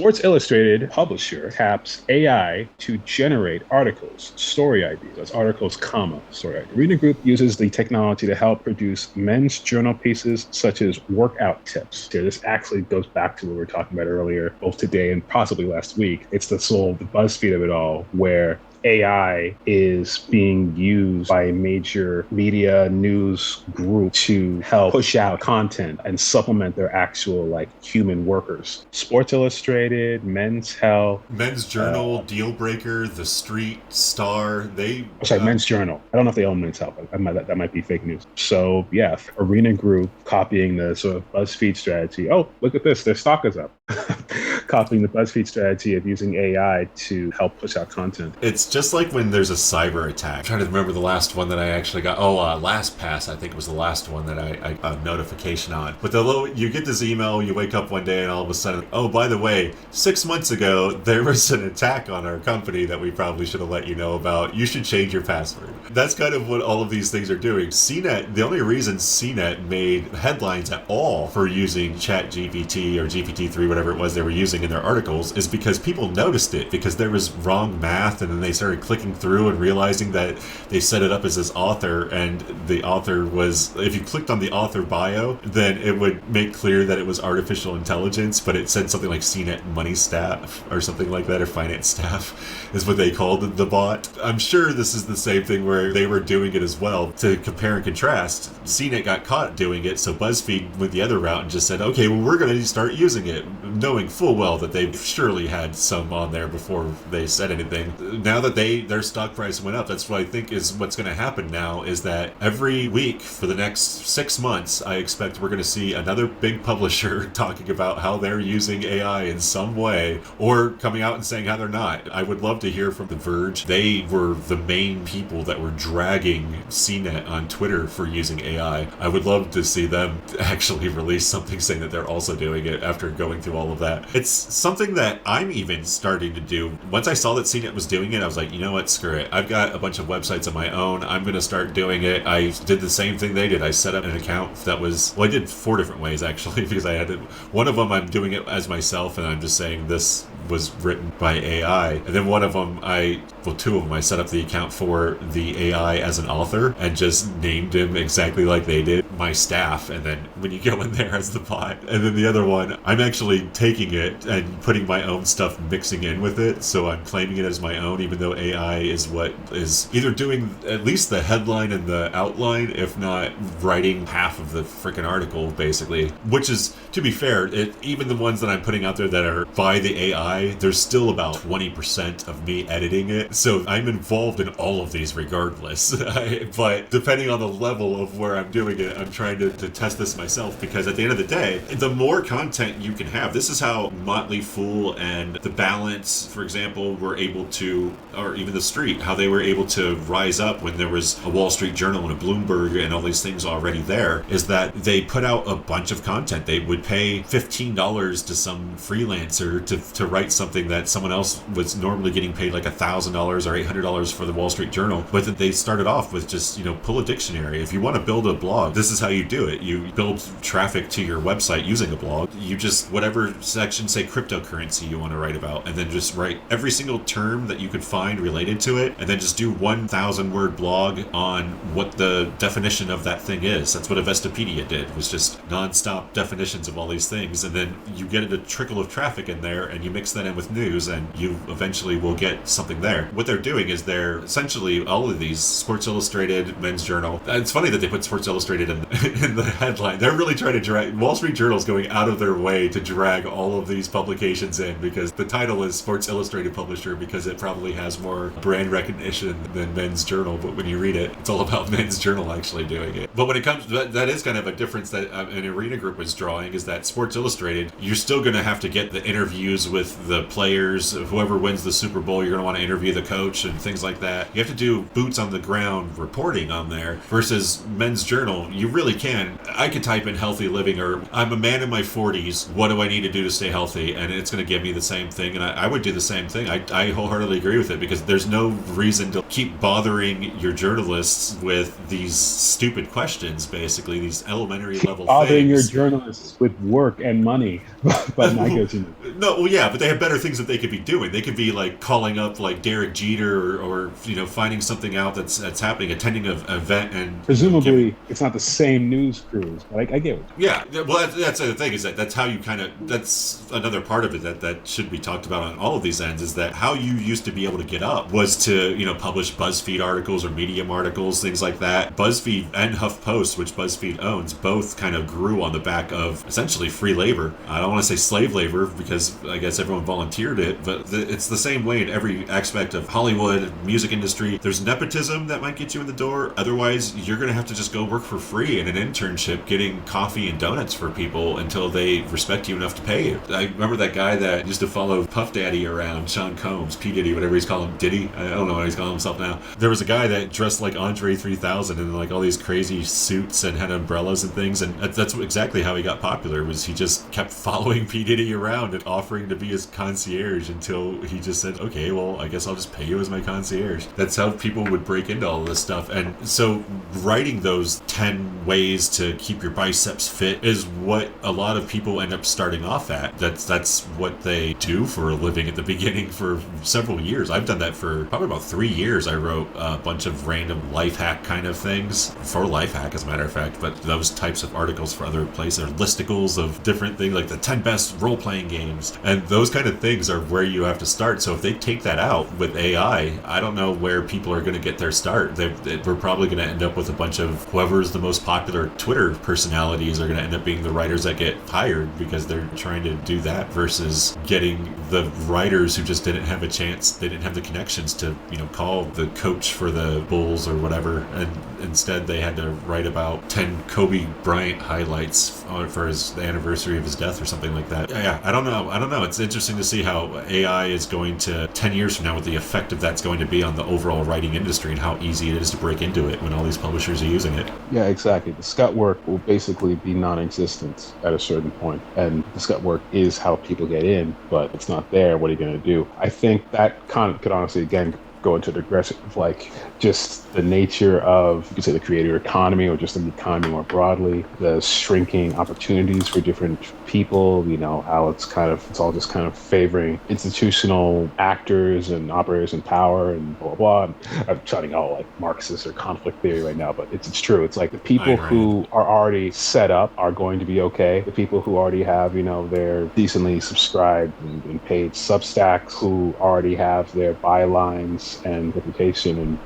Sports Illustrated publisher taps AI to generate articles, story ideas. That's articles, comma, story idea. Reading Group uses the technology to help produce men's journal pieces such as workout tips. Here, this actually goes back to what we were talking about earlier, both today and possibly last week. It's the BuzzFeed of it all, where AI is being used by a major media news group to help push out content and supplement their actual human workers. Sports Illustrated, Men's Health, Men's Journal, Deal Breaker, The Street, Star, Men's Journal. I don't know if they own Men's Health. That might be fake news. So yeah, Arena Group copying the sort of BuzzFeed strategy. Oh, look at this, their stock is up. Copying the BuzzFeed strategy of using AI to help push out content. It's just like when there's a cyber attack. I'm trying to remember the last one that I actually got. LastPass, I think was the last one that I got a notification on. But you get this email, you wake up one day and all of a sudden, oh, by the way, 6 months ago, there was an attack on our company that we probably should have let you know about. You should change your password. That's kind of what all of these things are doing. CNET, the only reason CNET made headlines at all for using ChatGPT or GPT-3, whatever it was they were using in their articles, is because people noticed it, because there was wrong math, and then they started clicking through and realizing that they set it up as this author, and the author was, if you clicked on the author bio, then it would make clear that it was artificial intelligence, but it said something like CNET money staff or something like that, or finance staff is what they called the bot. I'm sure this is the same thing where they were doing it as well. To compare and contrast, CNET got caught doing it, so BuzzFeed went the other route and just said, okay, well, we're going to start using it, knowing full well that they surely had some on there before they said anything. Now that their stock price went up, that's what I think is what's going to happen now, is that every week for the next 6 months, I expect we're going to see another big publisher talking about how they're using AI in some way, or coming out and saying how they're not. I would love to hear from The Verge. They were the main people that were dragging CNET on Twitter for using AI. I would love to see them actually release something saying that they're also doing it after going through all of that. It's something that I'm even starting to do. Once I saw that CNET was doing it, I was like, you know what, screw it. I've got a bunch of websites of my own. I'm going to start doing it. I did the same thing they did. I set up an account that was, I did 4 different ways actually, because I had one of them I'm doing it as myself, and I'm just saying this was written by AI. And then one of them, 2 of them, I set up the account for the AI as an author and just named him exactly like they did, my staff. And then when you go in there as the bot, and then the other one, I'm actually taking it and putting my own stuff, mixing in with it. So I'm claiming it as my own, even though AI is what is either doing at least the headline and the outline, if not writing half of the freaking article, basically. Which is, to be fair, even the ones that I'm putting out there that are by the AI, there's still about 20% of me editing it. So I'm involved in all of these regardless. But depending on the level of where I'm doing it, I'm trying to test this myself, because at the end of the day, the more content you can have, this is how Motley Fool and The Balance, for example, were able to, or even The Street, how they were able to rise up when there was a Wall Street Journal and a Bloomberg and all these things already there, is that they put out a bunch of content. They would pay $15 to some freelancer to write something that someone else was normally getting paid like $1,000 or $800 for the Wall Street Journal. But they started off with just, pull a dictionary. If you want to build a blog, this is how you do it. You build traffic to your website using a blog. You just, whatever section, say cryptocurrency you want to write about, and then just write every single term that you could find related to it, and then just do 1,000 word blog on what the definition of that thing is. That's what Investopedia did, was just nonstop definitions of all these things, and then you get a trickle of traffic in there, and you mix that in with news, and you eventually will get something there. What they're doing is they're essentially, all of these, Sports Illustrated, Men's Journal, it's funny that they put Sports Illustrated in the headline. They're really trying to drag, Wall Street Journal's going out of their way to drag all of these publications in, because the title is Sports Illustrated Publisher, because it probably has more brand recognition than Men's Journal, but when you read it, it's all about Men's Journal actually doing it. But when it comes, that is kind of a difference that an Arena Group was drawing, is that Sports Illustrated, you're still going to have to get the interviews with the players. Whoever wins the Super Bowl, you're going to want to interview the coach and things like that. You have to do boots on the ground reporting on there, versus Men's Journal, you really can. I could type in healthy living, or I'm a man in my 40s, what do I need to do to stay healthy? And it's going to give me the same thing, and I would do the same thing. I wholeheartedly agree with it, because there's no reason to keep bothering your journalists with these stupid questions, basically, these elementary level bothering things. Your journalists with work and money, but not go to No, well, yeah, but they have better things that they could be doing. They could be like calling up like Derek Jeter or finding something out that's happening, attending an event, and presumably it's not the same news crews, but I get it. Yeah, well, that's the thing, is that's how you that's another part of it that should be talked about on all of these ends, is that how you used to be able to get up was to, publish BuzzFeed articles or Medium articles, things like that. BuzzFeed and HuffPost, which BuzzFeed owns, both kind of grew on the back of essentially free labor. I don't want to say slave labor because I guess everyone volunteered it, but it's the same way in every aspect of Hollywood, music industry. There's nepotism that might get you in the door. Otherwise, you're going to have to just go work for free in an internship getting coffee and donuts for people until they respect you enough to pay you. I remember that guy that used to follow Puff Daddy around, Sean Combs, P. Diddy, whatever he's calling him, Diddy? I don't know what he's calling himself now. There was a guy that dressed like Andre 3000 in like all these crazy suits and had umbrellas and things, and that's exactly how he got popular, was he just kept following P. Diddy around and offering to be his concierge until he just said, okay, well, I guess I'll just pay you as my concierge. That's how people would break into all this stuff. And so writing those 10 ways to keep your biceps fit is what a lot of people end up starting off at. That's what they do for a living at the beginning for several years. I've done that for probably about 3 years. I wrote a bunch of random life hack kind of things for Lifehack, as a matter of fact, but those types of articles for other places are listicles of different things, like the 10 best role-playing games, and those kind of things are where you have to start. So if they take that out with AI, I don't know where people are going to get their start. We're probably going to end up with a bunch of whoever's the most popular Twitter personalities are going to end up being the writers that get hired, because they're trying to do that versus getting the writers who just didn't have a chance, they didn't have the connections to call the coach for the Bulls or whatever, and instead they had to write about 10 Kobe Bryant highlights for the anniversary of his death or something like that. Yeah, I don't know. It's interesting to see how AI is going to 10 years from now, what the effect of that's going to be on the overall writing industry and how easy it is to break into it when all these publishers are using it. Yeah, exactly. The scut work will basically be non-existent at a certain point, and the scut work is how people get in, but it's not there. What are you going to do? I think that could honestly, again, go into digressive, like just the nature of, you could say, the creator economy, or just the economy more broadly, the shrinking opportunities for different people, how it's all just kind of favoring institutional actors and operators in power and blah, blah, blah. I'm sounding all like Marxist or conflict theory right now, but it's true. It's like the people who are already set up are going to be okay. The people who already have, their decently subscribed and paid Substacks, who already have their bylines and reputation and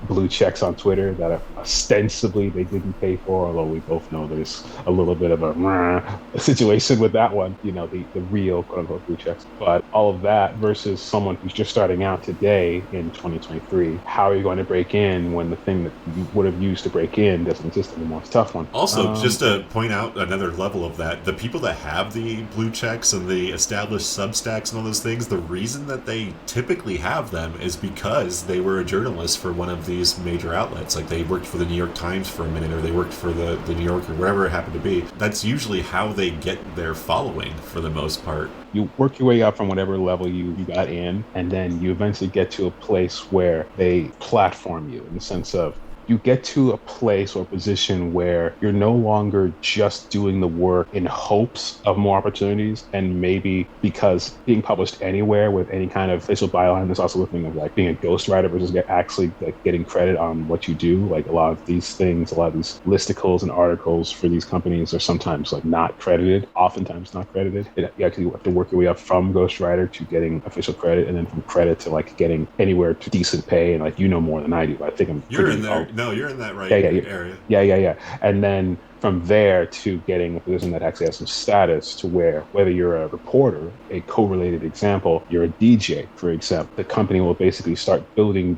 blue checks on Twitter that ostensibly they didn't pay for, although we both know there's a little bit of a situation with that one, the real quote unquote blue checks. But all of that versus someone who's just starting out today in 2023, how are you going to break in when the thing that you would have used to break in doesn't exist anymore? It's a tough one. Also, just to point out another level of that, the people that have the blue checks and the established Substacks and all those things, the reason that they typically have them is because they were a journalist for one of these major outlets. Like they worked for the New York Times for a minute, or they worked for the New Yorker, wherever it happened to be. That's usually how they get their following for the most part. You work your way up from whatever level you got in, and then you eventually get to a place where they platform you, in the sense of you get to a place or position where you're no longer just doing the work in hopes of more opportunities, and maybe because being published anywhere with any kind of official byline, there's also the thing of like being a ghostwriter versus actually like getting credit on what you do. Like a lot of these things, a lot of these listicles and articles for these companies are sometimes like not credited, oftentimes not credited. You actually have to work your way up from ghostwriter to getting official credit, and then from credit to like getting anywhere to decent pay. And like, more than I do. I think you're in there. No, you're in that area. Yeah. And then from there to getting a position that actually has some status, to where whether you're a reporter, a correlated example, you're a DJ, for example, the company will basically start building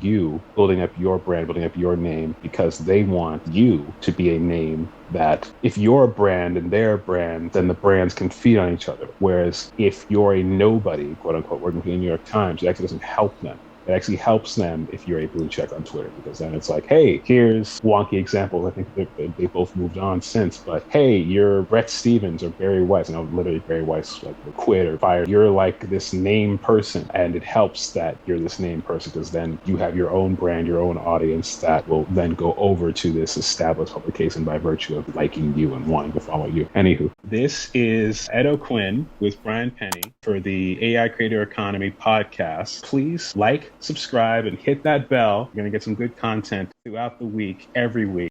up your brand, building up your name, because they want you to be a name that if you're a brand and they're a brand, then the brands can feed on each other. Whereas if you're a nobody, quote unquote, working for the New York Times, it actually doesn't help them. It actually helps them if you're a blue check on Twitter, because then it's like, hey, here's wonky example. I think they both moved on since, but hey, you're Brett Stevens or Barry Weiss. I know literally Barry Weiss like quit or fired. You're like this name person, and it helps that you're this name person, because then you have your own brand, your own audience that will then go over to this established publication by virtue of liking you and wanting to follow you. Anywho, this is Edokwin with Brian Penny for the AI Creator Economy podcast. Please like, subscribe, and hit that bell. You're going to get some good content throughout the week, every week.